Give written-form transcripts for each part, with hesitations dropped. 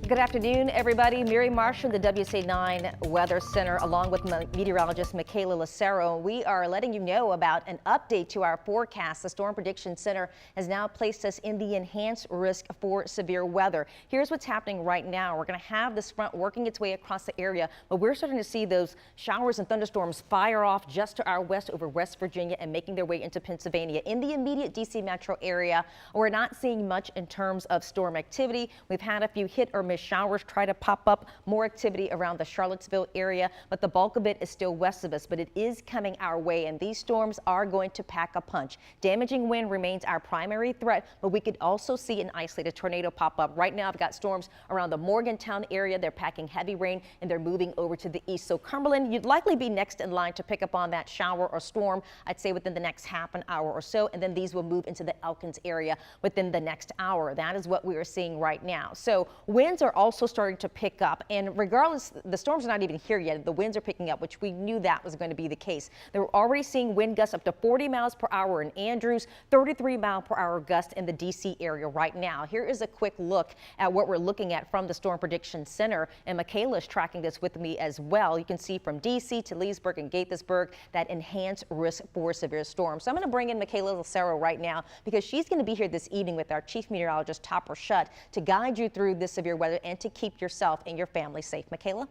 Good afternoon, everybody. Mary Marsh from the WUSA9 Weather Center, along with meteorologist Michaela Lucero. We are letting you know about an update to our forecast. The Storm Prediction Center has now placed us in the enhanced risk for severe weather. Here's what's happening right now. We're going to have this front working its way across the area, but we're starting to see those showers and thunderstorms fire off just to our west over West Virginia and making their way into Pennsylvania. In the immediate D.C. metro area, we're not seeing much in terms of storm activity. We've had a few hit or miss showers try to pop up, more activity around the Charlottesville area, but the bulk of it is still west of us, but it is coming our way, and these storms are going to pack a punch. Damaging wind remains our primary threat, but we could also see an isolated tornado pop up. Right now, I've got storms around the Morgantown area. They're packing heavy rain and they're moving over to the east. So Cumberland, you'd likely be next in line to pick up on that shower or storm, I'd say within the next half an hour or so, and then these will move into the Elkins area within the next hour. That is what we are seeing right now. So winds are also starting to pick up, and regardless, the storms are not even here yet. The winds are picking up, which we knew that was going to be the case. They were already seeing wind gusts up to 40 miles per hour in Andrews, 33 mile per hour gust in the D.C. area right now. Here is a quick look at what we're looking at from the Storm Prediction Center, and Michaela is tracking this with me as well. You can see from D.C. to Leesburg and Gaithersburg that enhanced risk for severe storms. So I'm going to bring in Michaela Lucero right now because she's going to be here this evening with our chief meteorologist Topper Shutt to guide you through this severe weather and to keep yourself and your family safe. Michaela?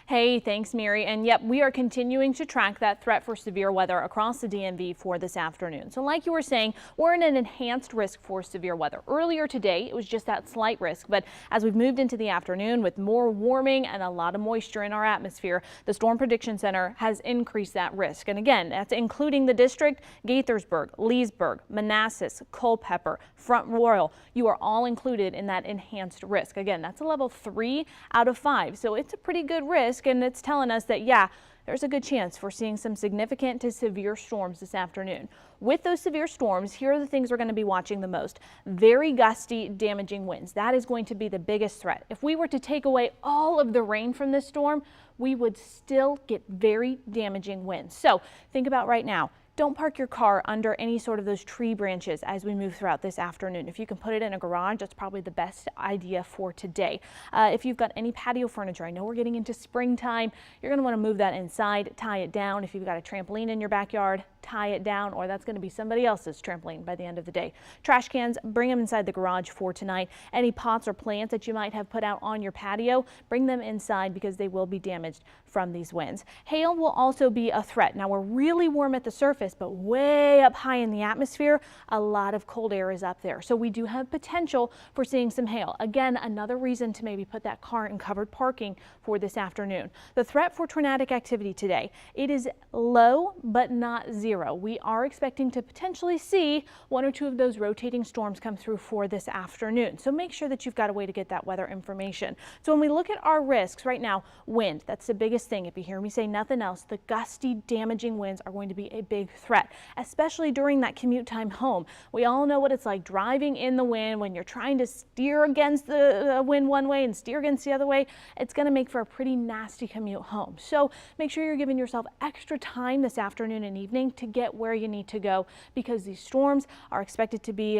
Hey, thanks, Mary. And yep, we are continuing to track that threat for severe weather across the DMV for this afternoon. So like you were saying, we're in an enhanced risk for severe weather. Earlier today, it was just that slight risk. But as we've moved into the afternoon with more warming and a lot of moisture in our atmosphere, the Storm Prediction Center has increased that risk. And again, that's including the district, Gaithersburg, Leesburg, Manassas, Culpeper, Front Royal. You are all included in that enhanced risk. Again, that's a level 3 out of 5. So it's a pretty good risk, and it's telling us that, yeah, there's a good chance for seeing some significant to severe storms this afternoon. With those severe storms, here are the things we're going to be watching the most. Very gusty, damaging winds. That is going to be the biggest threat. If we were to take away all of the rain from this storm, we would still get very damaging winds. So think about right now. Don't park your car under any sort of those tree branches as we move throughout this afternoon. If you can put it in a garage, that's probably the best idea for today. If you've got any patio furniture, I know we're getting into springtime, you're going to want to move that inside, tie it down. If you've got a trampoline in your backyard, tie it down, or that's going to be somebody else's trampoline by the end of the day. Trash cans, bring them inside the garage for tonight. Any pots or plants that you might have put out on your patio, bring them inside because they will be damaged from these winds. Hail will also be a threat. Now we're really warm at the surface, but way up high in the atmosphere, a lot of cold air is up there. So we do have potential for seeing some hail. Again, another reason to maybe put that car in covered parking for this afternoon. The threat for tornadic activity today, it is low but not zero. We are expecting to potentially see 1 or 2 of those rotating storms come through for this afternoon. So make sure that you've got a way to get that weather information. So when we look at our risks right now, wind, that's the biggest thing. If you hear me say nothing else, the gusty, damaging winds are going to be a big threat, especially during that commute time home. We all know what it's like driving in the wind when you're trying to steer against the wind one way and steer against the other way. It's going to make for a pretty nasty commute home. So make sure you're giving yourself extra time this afternoon and evening to get where you need to go, because these storms are expected to be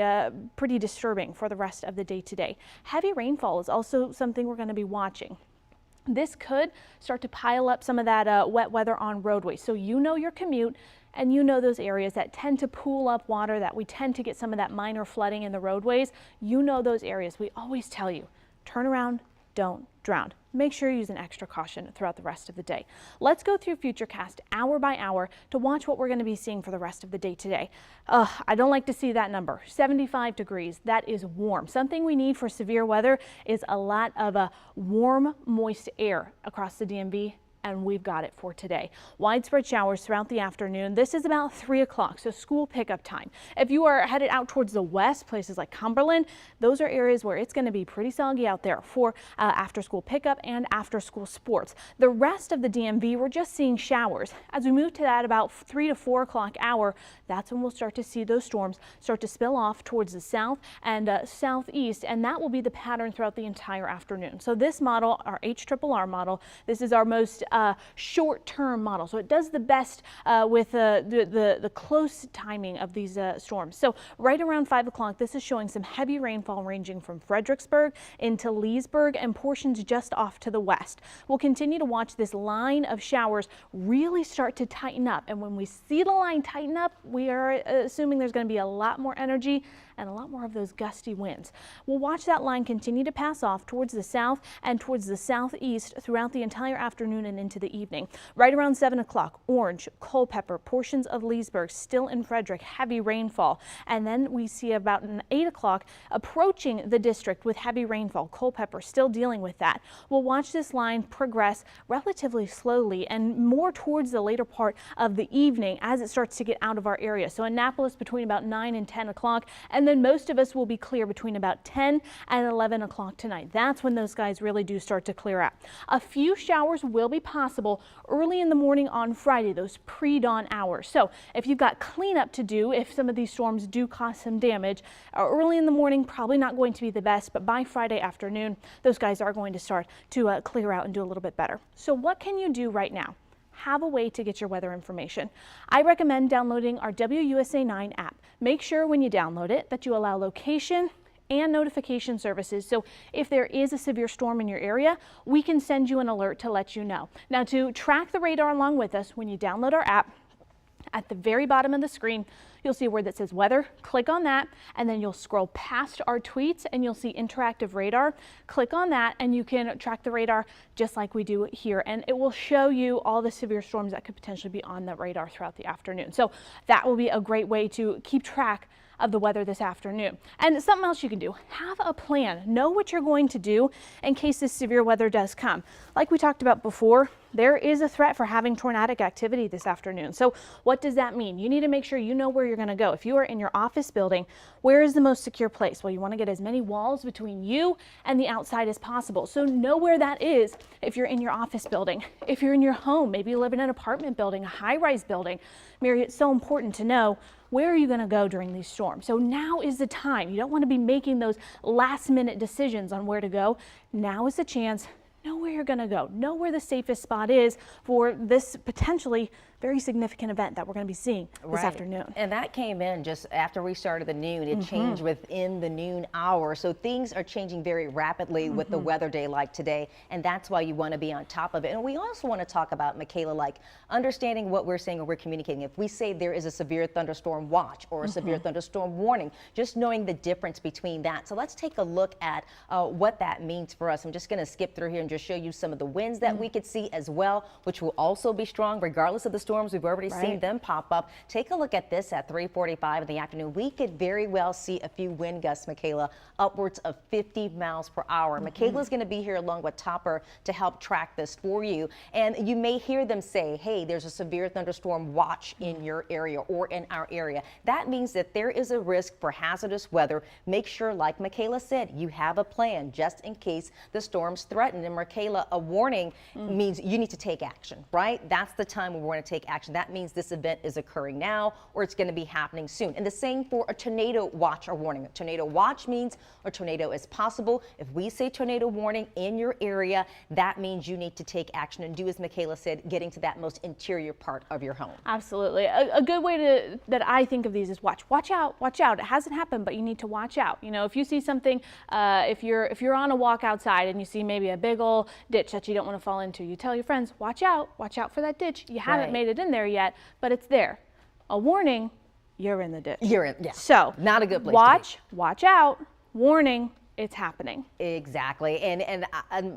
pretty disturbing for the rest of the day today. Heavy rainfall is also something we're going to be watching. This could start to pile up some of that wet weather on roadways. So you know your commute, and you know those areas that tend to pool up water, that we tend to get some of that minor flooding in the roadways. You know those areas. We always tell you, turn around, don't drown. Make sure you use an extra caution throughout the rest of the day. Let's go through Futurecast hour by hour to watch what we're going to be seeing for the rest of the day today. I don't like to see that number, 75 degrees. That is warm. Something we need for severe weather is a lot of warm, moist air across the DMV. And we've got it for today. Widespread showers throughout the afternoon. This is about 3 o'clock, so school pickup time. If you are headed out towards the west, places like Cumberland, those are areas where it's going to be pretty soggy out there for after school pickup and after school sports. The rest of the DMV, we're just seeing showers. As we move to that about 3 to 4 o'clock hour, that's when we'll start to see those storms start to spill off towards the south and southeast, and that will be the pattern throughout the entire afternoon. So this model, our HRRR model, this is our most short-term model. So it does the best with the close timing of these storms. So right around 5 o'clock, this is showing some heavy rainfall ranging from Fredericksburg into Leesburg and portions just off to the west. We'll continue to watch this line of showers really start to tighten up. And when we see the line tighten up, we are assuming there's going to be a lot more energy and a lot more of those gusty winds. We'll watch that line continue to pass off towards the south and towards the southeast throughout the entire afternoon and into the evening. Right around 7 o'clock, Orange, Culpeper, portions of Leesburg, still in Frederick, heavy rainfall. And then we see about 8 o'clock approaching the district with heavy rainfall. Culpeper still dealing with that. We'll watch this line progress relatively slowly and more towards the later part of the evening as it starts to get out of our area. So Annapolis between about 9 and 10 o'clock, and then most of us will be clear between about 10 and 11 o'clock tonight. That's when those skies really do start to clear out. A few showers will be possible early in the morning on Friday, those pre-dawn hours. So if you've got cleanup to do, if some of these storms do cause some damage, early in the morning probably not going to be the best, but by Friday afternoon, those guys are going to start to clear out and do a little bit better. So what can you do right now? Have a way to get your weather information. I recommend downloading our WUSA9 app. Make sure when you download it that you allow location and notification services. So if there is a severe storm in your area, we can send you an alert to let you know. Now, to track the radar along with us, when you download our app, at the very bottom of the screen, you'll see a word that says weather. Click on that, and then you'll scroll past our tweets and you'll see interactive radar. Click on that and you can track the radar just like we do here. And it will show you all the severe storms that could potentially be on the radar throughout the afternoon. So that will be a great way to keep track of the weather this afternoon. And something else you can do, have a plan. Know what you're going to do in case this severe weather does come. Like we talked about before, there is a threat for having tornadic activity this afternoon. So what does that mean? You need to make sure you know where you're going to go. If you are in your office building, where is the most secure place? Well, you want to get as many walls between you and the outside as possible. So know where that is if you're in your office building. If you're in your home, maybe you live in an apartment building, a high-rise building. Mary, it's so important to know where are you going to go during these storms. So now is the time. You don't want to be making those last-minute decisions on where to go. Now is the chance. Know where you're going to go. Know where the safest spot is for this potentially very significant event that we're going to be seeing this afternoon. And that came in just after we started the noon. It changed within the noon hour. So things are changing very rapidly with the weather day like today. And that's why you want to be on top of it. And we also want to talk about, Michaela, like understanding what we're saying when we're communicating. If we say there is a severe thunderstorm watch or a severe thunderstorm warning, just knowing the difference between that. So let's take a look at what that means for us. I'm just going to skip through here and just show you some of the winds that we could see as well, which will also be strong regardless of the storms. We've already seen them pop up. Take a look at this at 3:45 in the afternoon. We could very well see a few wind gusts, Michaela, upwards of 50 miles per hour. Michaela's going to be here along with Topper to help track this for you. And you may hear them say, hey, there's a severe thunderstorm watch in your area or in our area. That means that there is a risk for hazardous weather. Make sure, like Michaela said, you have a plan just in case the storms threaten. And Michaela, a warning means you need to take action, right? That's the time we want to take action. That means this event is occurring now or it's going to be happening soon. And the same for a tornado watch or warning. A tornado watch means a tornado is possible. If we say tornado warning in your area, that means you need to take action and do, as Michaela said, getting to that most interior part of your home. Absolutely. A good way that I think of these is watch out, watch out. It hasn't happened, but you need to watch out. You know, if you see something, if you're on a walk outside and you see maybe a big old ditch that you don't want to fall into, you tell your friends, watch out for that ditch. You haven't made it in there yet, but it's there. A warning, you're in the ditch. You're in, yeah. So not a good place watch out, warning, it's happening. Exactly. And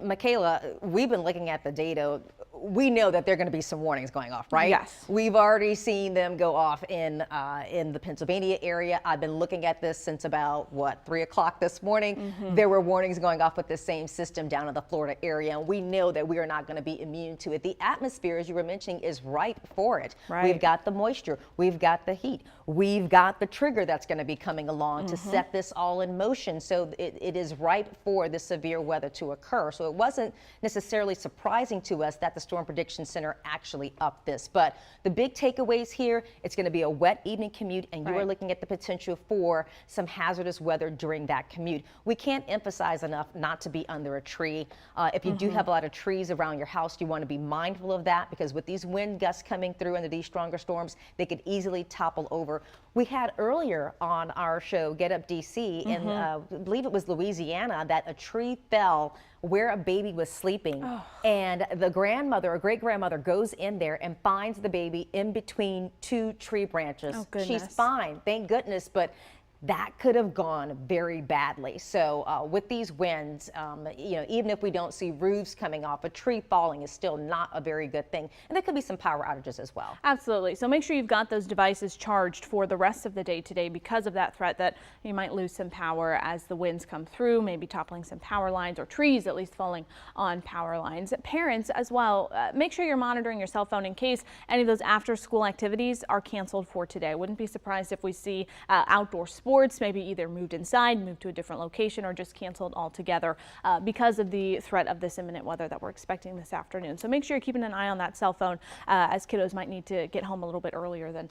Michaela, we've been looking at the data. We know that there are going to be some warnings going off, right? Yes. We've already seen them go off in the Pennsylvania area. I've been looking at this since about, 3 o'clock this morning. There were warnings going off with the same system down in the Florida area. And we know that we are not going to be immune to it. The atmosphere, as you were mentioning, is ripe for it. Right. We've got the moisture. We've got the heat. We've got the trigger that's going to be coming along to set this all in motion. So it is ripe for the severe weather to occur. So it wasn't necessarily surprising to us that the Storm Prediction Center actually upped this. But the big takeaways here, it's going to be a wet evening commute, and you are looking at the potential for some hazardous weather during that commute. We can't emphasize enough not to be under a tree. If you do have a lot of trees around your house, you want to be mindful of that, because with these wind gusts coming through under these stronger storms, they could easily topple over. We had earlier on our show, Get Up DC, in I believe it was Louisiana, that a tree fell where a baby was sleeping, and the grandmother or great grandmother goes in there and finds the baby in between two tree branches. Oh, goodness. She's fine, thank goodness, but that could have gone very badly. So with these winds, you know, even if we don't see roofs coming off, a tree falling is still not a very good thing. And there could be some power outages as well. Absolutely. So make sure you've got those devices charged for the rest of the day today, because of that threat that you might lose some power as the winds come through, maybe toppling some power lines, or trees at least falling on power lines. Parents as well, make sure you're monitoring your cell phone in case any of those after school activities are canceled for today. Wouldn't be surprised if we see outdoor sports maybe either moved inside, moved to a different location, or just canceled altogether because of the threat of this imminent weather that we're expecting this afternoon. So make sure you're keeping an eye on that cell phone, as kiddos might need to get home a little bit earlier than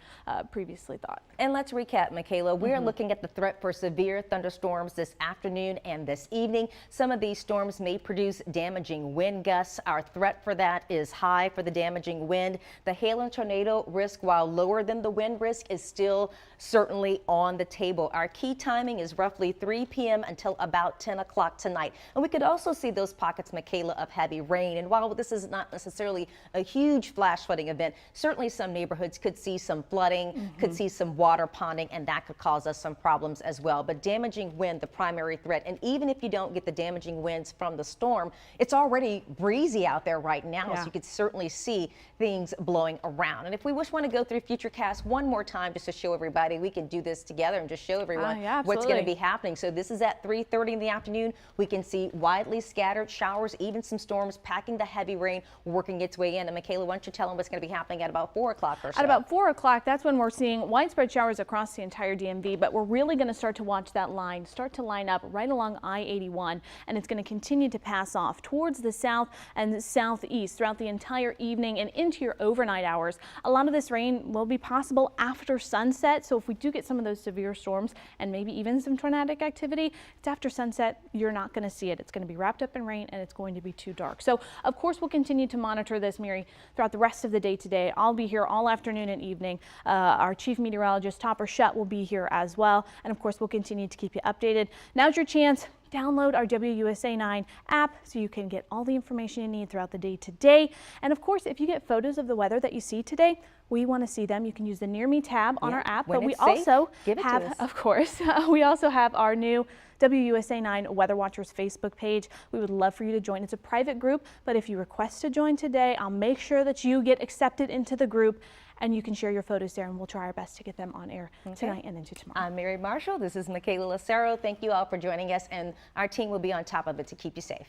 previously thought. And let's recap, Michaela. We're looking at the threat for severe thunderstorms this afternoon and this evening. Some of these storms may produce damaging wind gusts. Our threat for that is high for the damaging wind. The hail and tornado risk, while lower than the wind risk, is still certainly on the table. Our key timing is roughly 3 p.m. until about 10 o'clock tonight. And we could also see those pockets, Michaela, of heavy rain. And while this is not necessarily a huge flash flooding event, certainly some neighborhoods could see some flooding, could see some water ponding, and that could cause us some problems as well. But damaging wind, the primary threat. And even if you don't get the damaging winds from the storm, it's already breezy out there right now. So you could certainly see things blowing around. And if we want to go through Futurecast one more time just to show everybody, we can do this together and just show everyone what's going to be happening. So this is at 3:30 in the afternoon. We can see widely scattered showers, even some storms packing the heavy rain working its way in. And Michaela, why don't you tell them what's going to be happening at about 4 o'clock or so? At about 4 o'clock, that's when we're seeing widespread showers across the entire DMV, but we're really going to start to watch that line start to line up right along I-81, and it's going to continue to pass off towards the south and the southeast throughout the entire evening and into your overnight hours. A lot of this rain will be possible after sunset, so if we do get some of those severe storms and maybe even some tornadic activity, it's after sunset. You're not going to see it. It's going to be wrapped up in rain, and it's going to be too dark. So of course we'll continue to monitor this, Mary, throughout the rest of the day today. I'll be here all afternoon and evening. Our chief meteorologist Topper Shutt will be here as well, and of course we'll continue to keep you updated. Now's your chance. Download our WUSA9 app so you can get all the information you need throughout the day today. And of course, if you get photos of the weather that you see today, we want to see them. You can use the Near Me tab on our app, but we also have, of course, we also have our new WUSA9 Weather Watchers Facebook page. We would love for you to join. It's a private group, but if you request to join today, I'll make sure that you get accepted into the group, and you can share your photos there, and we'll try our best to get them on air tonight and into tomorrow. I'm Mary Marshall. This is Michaela Lucero. Thank you all for joining us, and our team will be on top of it to keep you safe.